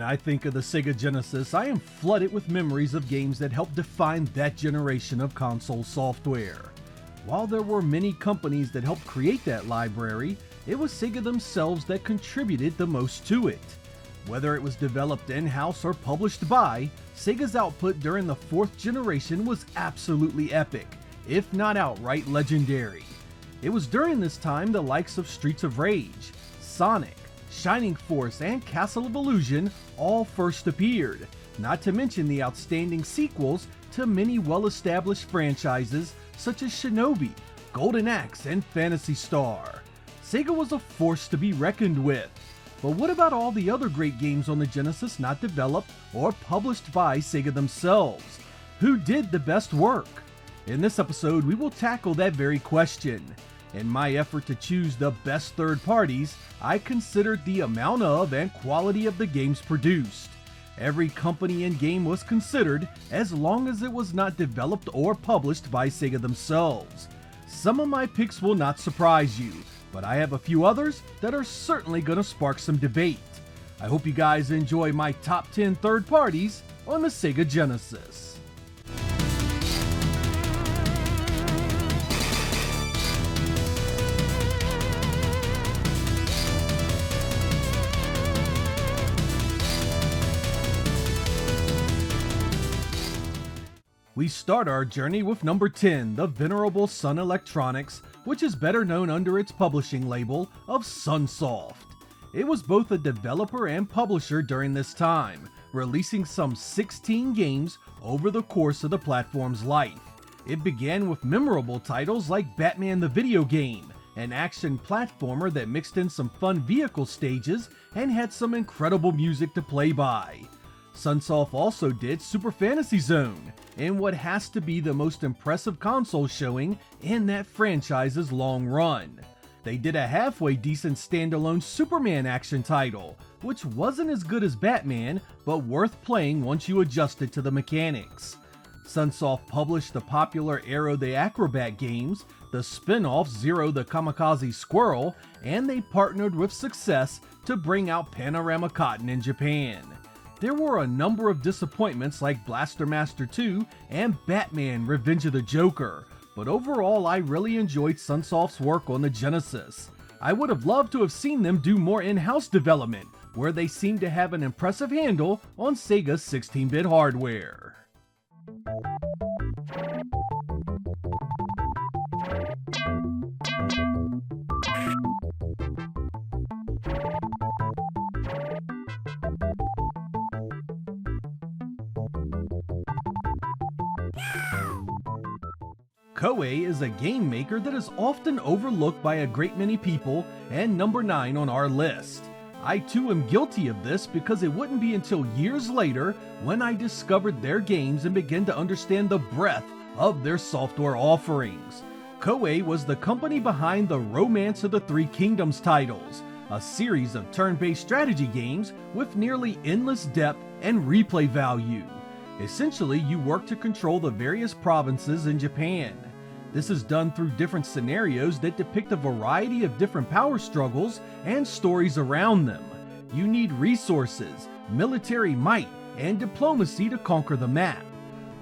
I think of the Sega Genesis, I am flooded with memories of games that helped define that generation of console software. While there were many companies that helped create that library, it was Sega themselves that contributed the most to it. Whether it was developed in-house or published by, Sega's output during the 4th generation was absolutely epic, if not outright legendary. It was during this time the likes of Streets of Rage, Sonic, Shining Force, and Castle of Illusion all first appeared, not to mention the outstanding sequels to many well-established franchises such as Shinobi, Golden Axe, and Phantasy Star. Sega was a force to be reckoned with. But what about all the other great games on the Genesis not developed or published by Sega themselves? Who did the best work? In this episode, we will tackle that very question. In my effort to choose the best third parties, I considered the amount of and quality of the games produced. Every company and game was considered, as long as it was not developed or published by Sega themselves. Some of my picks will not surprise you, but I have a few others that are certainly going to spark some debate. I hope you guys enjoy my top 10 third parties on the Sega Genesis. We start our journey with number 10, the venerable Sun Electronics, which is better known under its publishing label of Sunsoft. It was both a developer and publisher during this time, releasing some 16 games over the course of the platform's life. It began with memorable titles like Batman the Video Game, an action platformer that mixed in some fun vehicle stages and had some incredible music to play by. Sunsoft also did Super Fantasy Zone, in what has to be the most impressive console showing in that franchise's long run. They did a halfway decent standalone Superman action title, which wasn't as good as Batman, but worth playing once you adjusted to the mechanics. Sunsoft published the popular Aero the Acrobat games, the spin-off Zero the Kamikaze Squirrel, and they partnered with Success to bring out Panorama Cotton in Japan. There were a number of disappointments like Blaster Master 2 and Batman Revenge of the Joker, but overall I really enjoyed Sunsoft's work on the Genesis. I would have loved to have seen them do more in-house development, where they seem to have an impressive handle on Sega's 16-bit hardware. Koei is a game maker that is often overlooked by a great many people, and number 9 on our list. I too am guilty of this because it wouldn't be until years later when I discovered their games and began to understand the breadth of their software offerings. Koei was the company behind the Romance of the Three Kingdoms titles, a series of turn-based strategy games with nearly endless depth and replay value. Essentially, you work to control the various provinces in Japan. This is done through different scenarios that depict a variety of different power struggles and stories around them. You need resources, military might, and diplomacy to conquer the map.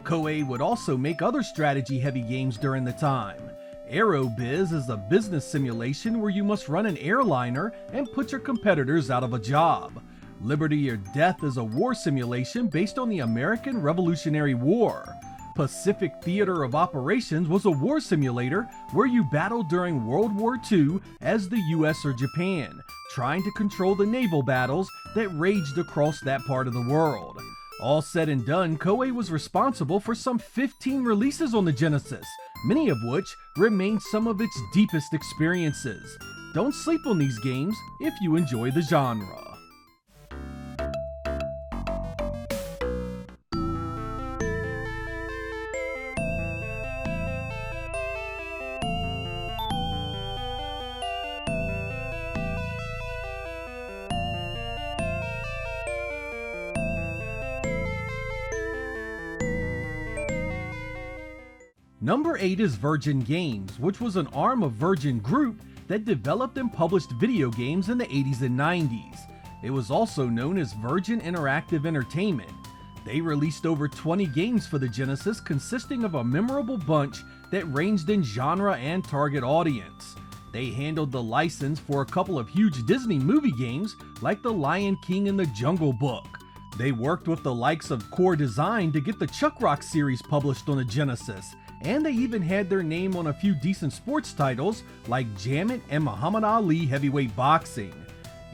Koei would also make other strategy-heavy games during the time. Aerobiz is a business simulation where you must run an airliner and put your competitors out of a job. Liberty or Death is a war simulation based on the American Revolutionary War. Pacific Theater of Operations was a war simulator where you battled during World War II as the US or Japan, trying to control the naval battles that raged across that part of the world. All said and done, Koei was responsible for some 15 releases on the Genesis, many of which remain some of its deepest experiences. Don't sleep on these games if you enjoy the genre. Number 8 is Virgin Games, which was an arm of Virgin Group that developed and published video games in the 80s and 90s. It was also known as Virgin Interactive Entertainment. They released over 20 games for the Genesis, consisting of a memorable bunch that ranged in genre and target audience. They handled the license for a couple of huge Disney movie games like The Lion King and The Jungle Book. They worked with the likes of Core Design to get the Chuck Rock series published on the Genesis, and they even had their name on a few decent sports titles like Jam It and Muhammad Ali Heavyweight Boxing.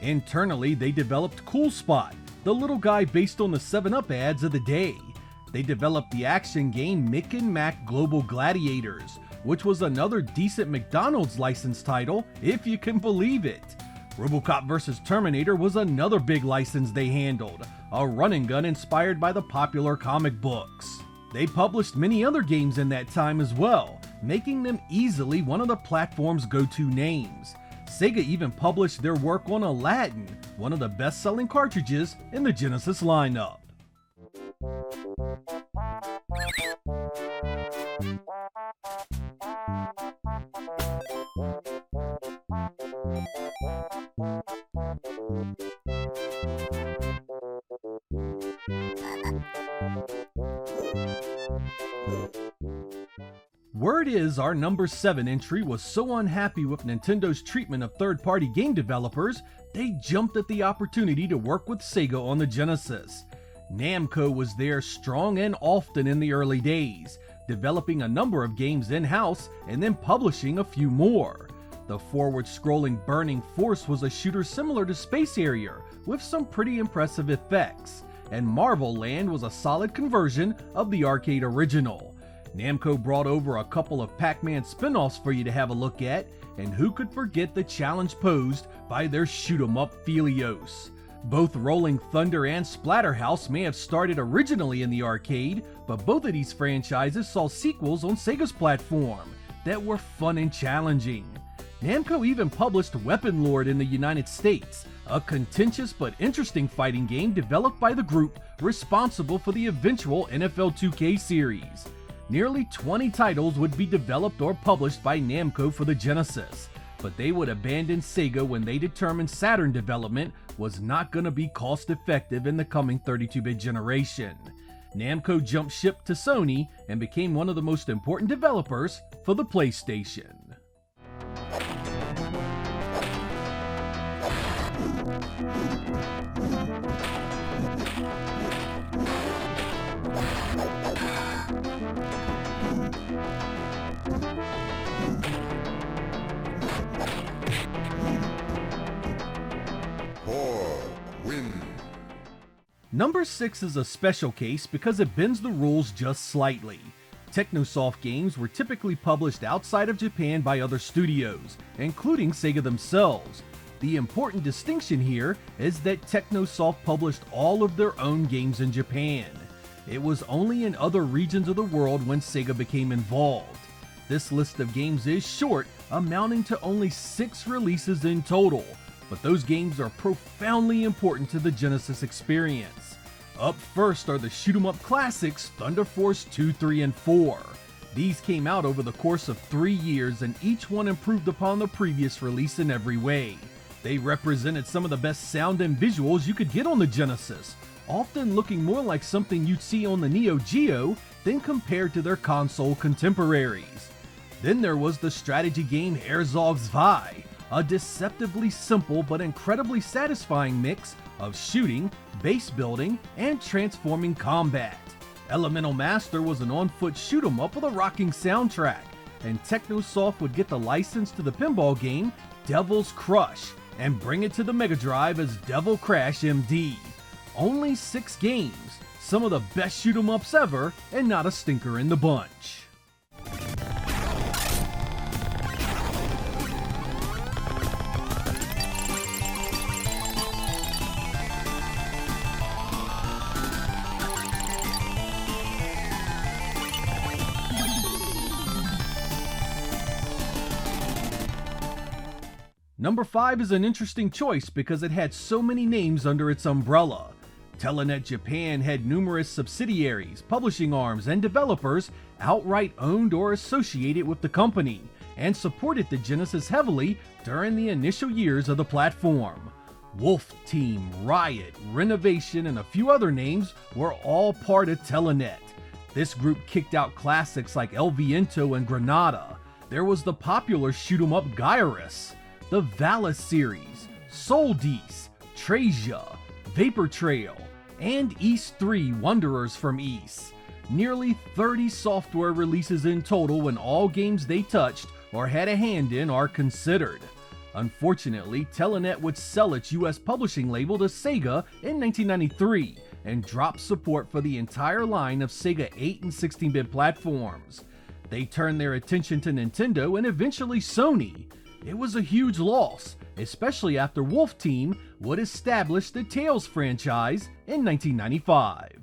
Internally, they developed Cool Spot, the little guy based on the 7-Up ads of the day. They developed the action game Mick and Mac Global Gladiators, which was another decent McDonald's licensed title, if you can believe it. RoboCop vs. Terminator was another big license they handled, a run and gun inspired by the popular comic books. They published many other games in that time as well, making them easily one of the platform's go-to names. Sega even published their work on Aladdin, one of the best-selling cartridges in the Genesis lineup. Word is our number 7 entry was so unhappy with Nintendo's treatment of third-party game developers, they jumped at the opportunity to work with Sega on the Genesis. Namco was there strong and often in the early days, developing a number of games in-house and then publishing a few more. The forward-scrolling Burning Force was a shooter similar to Space Harrier, with some pretty impressive effects, and Marvel Land was a solid conversion of the arcade original. Namco brought over a couple of Pac-Man spin-offs for you to have a look at, and who could forget the challenge posed by their shoot-'em-up Phelios. Both Rolling Thunder and Splatterhouse may have started originally in the arcade, but both of these franchises saw sequels on Sega's platform that were fun and challenging. Namco even published Weapon Lord in the United States, a contentious but interesting fighting game developed by the group responsible for the eventual NFL 2K series. Nearly 20 titles would be developed or published by Namco for the Genesis, but they would abandon Sega when they determined Saturn development was not going to be cost effective in the coming 32-bit generation. Namco jumped ship to Sony and became one of the most important developers for the PlayStation. Number 6 is a special case because it bends the rules just slightly. Technosoft games were typically published outside of Japan by other studios, including Sega themselves. The important distinction here is that Technosoft published all of their own games in Japan. It was only in other regions of the world when Sega became involved. This list of games is short, amounting to only 6 releases in total, but those games are profoundly important to the Genesis experience. Up first are the shoot-'em-up classics Thunder Force 2, 3, and 4. These came out over the course of 3 years and each one improved upon the previous release in every way. They represented some of the best sound and visuals you could get on the Genesis, often looking more like something you'd see on the Neo Geo than compared to their console contemporaries. Then there was the strategy game Herzog 2, a deceptively simple but incredibly satisfying mix of shooting, base building, and transforming combat. Elemental Master was an on-foot shoot-'em-up with a rocking soundtrack, and Technosoft would get the license to the pinball game Devil's Crush and bring it to the Mega Drive as Devil Crash MD. Only 6 games, some of the best shoot-'em-ups ever, and not a stinker in the bunch. Number 5 is an interesting choice because it had so many names under its umbrella. Telenet Japan had numerous subsidiaries, publishing arms, and developers outright owned or associated with the company, and supported the Genesis heavily during the initial years of the platform. Wolf Team, Riot, Renovation, and a few other names were all part of Telenet. This group kicked out classics like El Viento and Granada. There was the popular shoot 'em up Gyrus, the Valis series, Soldice, Trasia, Vapor Trail, and East 3 Wanderers from East. Nearly 30 software releases in total when all games they touched or had a hand in are considered. Unfortunately, Telenet would sell its US publishing label to Sega in 1993 and drop support for the entire line of Sega 8 and 16-bit platforms. They turned their attention to Nintendo and eventually Sony. It was a huge loss, especially after Wolf Team would establish the Tales franchise in 1995.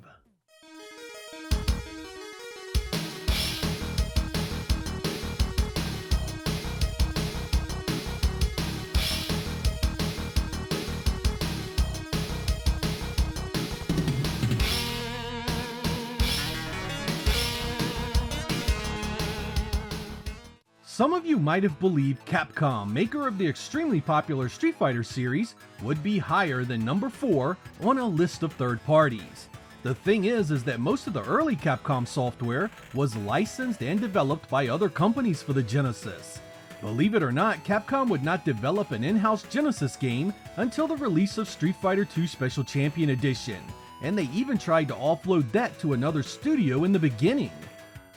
Some of you might have believed Capcom, maker of the extremely popular Street Fighter series, would be higher than number 4 on a list of third parties. The thing is that most of the early Capcom software was licensed and developed by other companies for the Genesis. Believe it or not, Capcom would not develop an in-house Genesis game until the release of Street Fighter II Special Champion Edition, and they even tried to offload that to another studio in the beginning.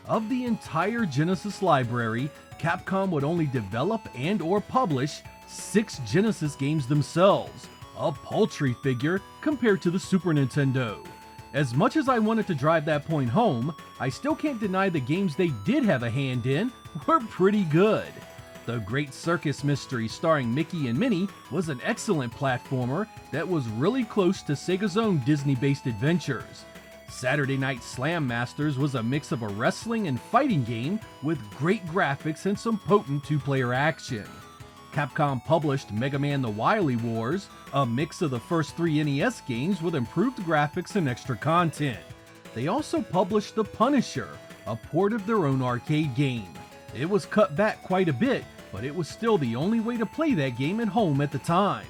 Of the entire Genesis library, Capcom would only develop and or publish 6 Genesis games themselves, a paltry figure compared to the Super Nintendo. As much as I wanted to drive that point home, I still can't deny the games they did have a hand in were pretty good. The Great Circus Mystery starring Mickey and Minnie was an excellent platformer that was really close to Sega's own Disney-based adventures. Saturday Night Slam Masters was a mix of a wrestling and fighting game with great graphics and some potent 2-player action. Capcom published Mega Man The Wily Wars, a mix of the first 3 NES games with improved graphics and extra content. They also published The Punisher, a port of their own arcade game. It was cut back quite a bit, but it was still the only way to play that game at home at the time.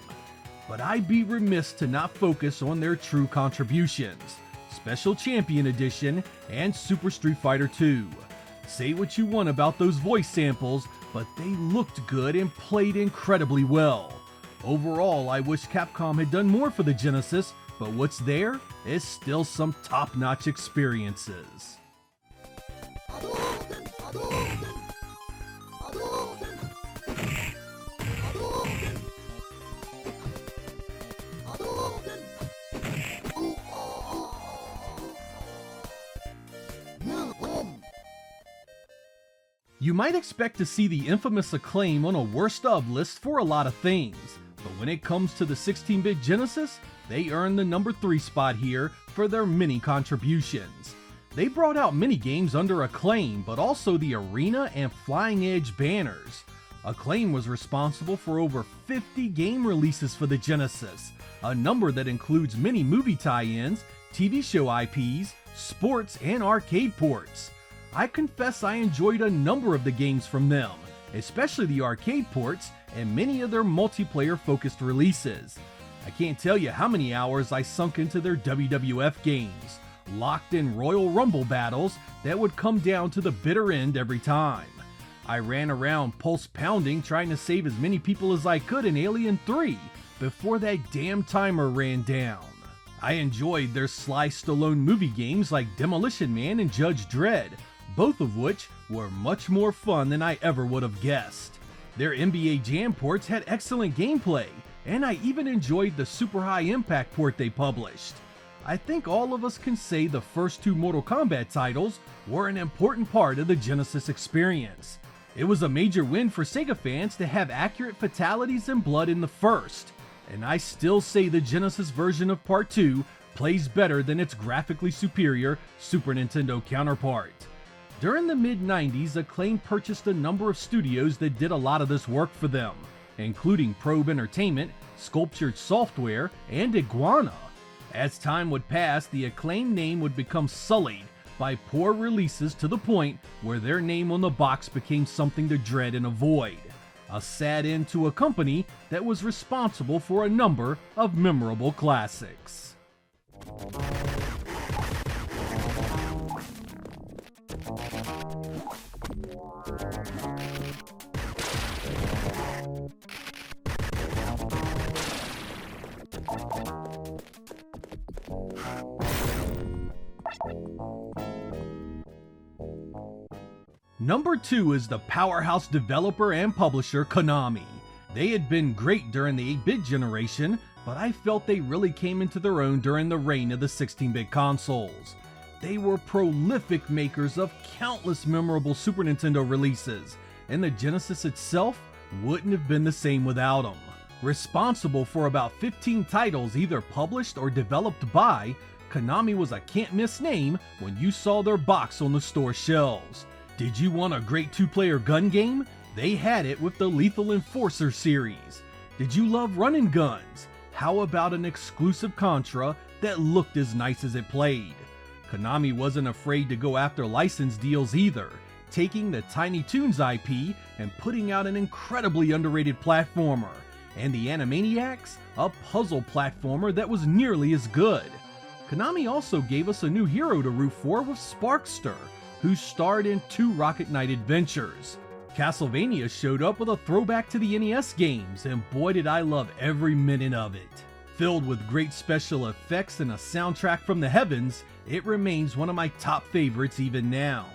But I'd be remiss to not focus on their true contributions: Special Champion Edition and Super Street Fighter II. Say what you want about those voice samples, but they looked good and played incredibly well. Overall, I wish Capcom had done more for the Genesis, but what's there is still some top-notch experiences. You might expect to see the infamous Acclaim on a worst of list for a lot of things, but when it comes to the 16-bit Genesis, they earned the number 3 spot here for their many contributions. They brought out many games under Acclaim, but also the Arena and Flying Edge banners. Acclaim was responsible for over 50 game releases for the Genesis, a number that includes many movie tie-ins, TV show IPs, sports, and arcade ports. I confess I enjoyed a number of the games from them, especially the arcade ports and many of their multiplayer-focused releases. I can't tell you how many hours I sunk into their WWF games, locked in Royal Rumble battles that would come down to the bitter end every time. I ran around pulse pounding trying to save as many people as I could in Alien 3 before that damn timer ran down. I enjoyed their Sly Stallone movie games like Demolition Man and Judge Dredd, both of which were much more fun than I ever would have guessed. Their NBA Jam ports had excellent gameplay, and I even enjoyed the Super High Impact port they published. I think all of us can say the first 2 Mortal Kombat titles were an important part of the Genesis experience. It was a major win for Sega fans to have accurate fatalities and blood in the first, and I still say the Genesis version of Part 2 plays better than its graphically superior Super Nintendo counterpart. During the mid-90s, Acclaim purchased a number of studios that did a lot of this work for them, including Probe Entertainment, Sculptured Software, and Iguana. As time would pass, the Acclaim name would become sullied by poor releases to the point where their name on the box became something to dread and avoid. A sad end to a company that was responsible for a number of memorable classics. Number 2 is the powerhouse developer and publisher Konami. They had been great during the 8-bit generation, but I felt they really came into their own during the reign of the 16-bit consoles. They were prolific makers of countless memorable Super Nintendo releases, and the Genesis itself wouldn't have been the same without them. Responsible for about 15 titles either published or developed by, Konami was a can't-miss name when you saw their box on the store shelves. Did you want a great 2-player gun game? They had it with the Lethal Enforcer series. Did you love running guns? How about an exclusive Contra that looked as nice as it played? Konami wasn't afraid to go after license deals either, taking the Tiny Toons IP and putting out an incredibly underrated platformer, and the Animaniacs, a puzzle platformer that was nearly as good. Konami also gave us a new hero to root for with Sparkster, who starred in 2 Rocket Knight adventures. Castlevania showed up with a throwback to the NES games, and boy did I love every minute of it. Filled with great special effects and a soundtrack from the heavens, it remains one of my top favorites even now.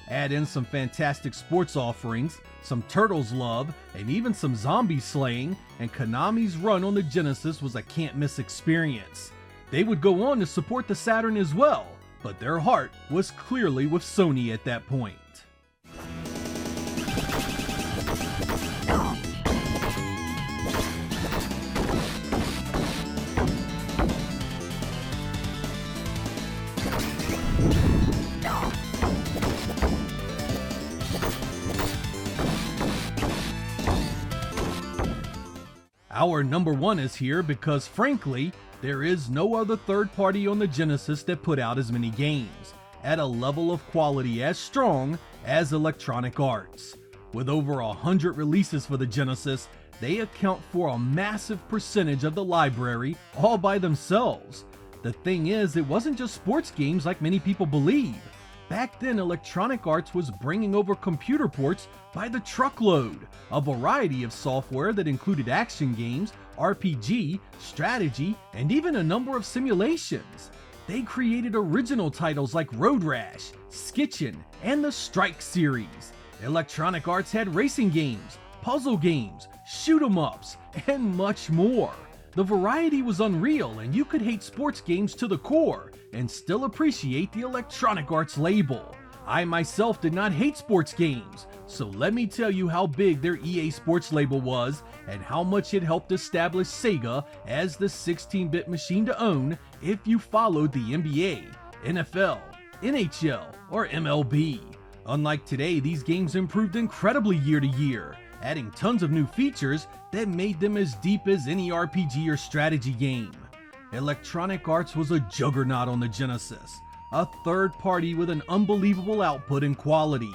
Add in some fantastic sports offerings, some Turtles love, and even some zombie slaying, and Konami's run on the Genesis was a can't-miss experience. They would go on to support the Saturn as well, but their heart was clearly with Sony at that point. Our number 1 is here because, frankly, there is no other third party on the Genesis that put out as many games, at a level of quality as strong as Electronic Arts. With over 100 releases for the Genesis, they account for a massive percentage of the library all by themselves. The thing is, it wasn't just sports games like many people believe. Back then, Electronic Arts was bringing over computer ports by the truckload, a variety of software that included action games, RPG, strategy, and even a number of simulations. They created original titles like Road Rash, Skitchin, and the Strike series. Electronic Arts had racing games, puzzle games, shoot-'em-ups, and much more. The variety was unreal, and you could hate sports games to the core and still appreciate the Electronic Arts label. I myself did not hate sports games, so let me tell you how big their EA Sports label was and how much it helped establish Sega as the 16-bit machine to own if you followed the NBA, NFL, NHL, or MLB. Unlike today, these games improved incredibly year to year, adding tons of new features that made them as deep as any RPG or strategy game. Electronic Arts was a juggernaut on the Genesis, a third party with an unbelievable output and quality.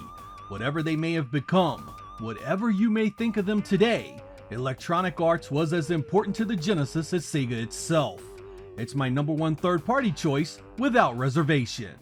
Whatever they may have become, whatever you may think of them today, Electronic Arts was as important to the Genesis as Sega itself. It's my number 1 third party choice without reservation.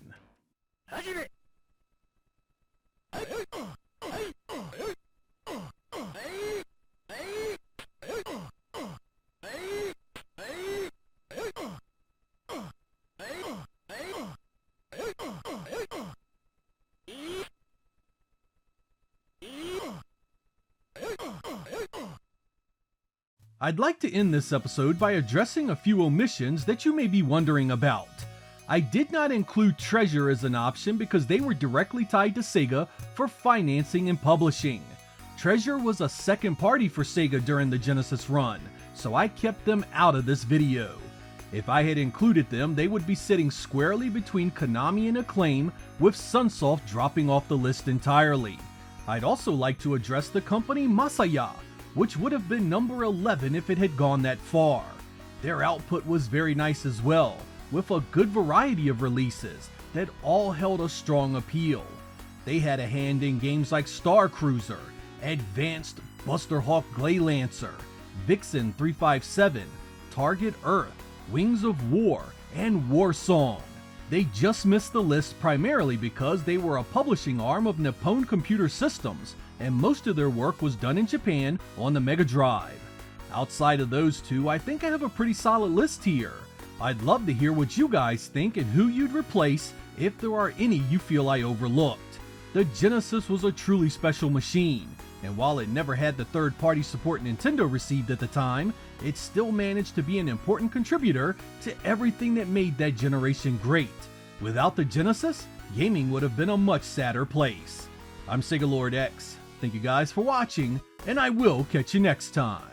I'd like to end this episode by addressing a few omissions that you may be wondering about. I did not include Treasure as an option because they were directly tied to Sega for financing and publishing. Treasure was a second party for Sega during the Genesis run, so I kept them out of this video. If I had included them, they would be sitting squarely between Konami and Acclaim, with Sunsoft dropping off the list entirely. I'd also like to address the company Masaya, which would have been number 11 if it had gone that far. Their output was very nice as well, with a good variety of releases that all held a strong appeal. They had a hand in games like Star Cruiser, Advanced Buster Hawk Glay Lancer, Vixen 357, Target Earth, Wings of War, and War Song. They just missed the list primarily because they were a publishing arm of Nippon Computer Systems, and most of their work was done in Japan on the Mega Drive. Outside of those two, I think I have a pretty solid list here. I'd love to hear what you guys think and who you'd replace if there are any you feel I overlooked. The Genesis was a truly special machine, and while it never had the third-party support Nintendo received at the time, it still managed to be an important contributor to everything that made that generation great. Without the Genesis, gaming would have been a much sadder place. I'm Sega Lord X. Thank you guys for watching, and I will catch you next time.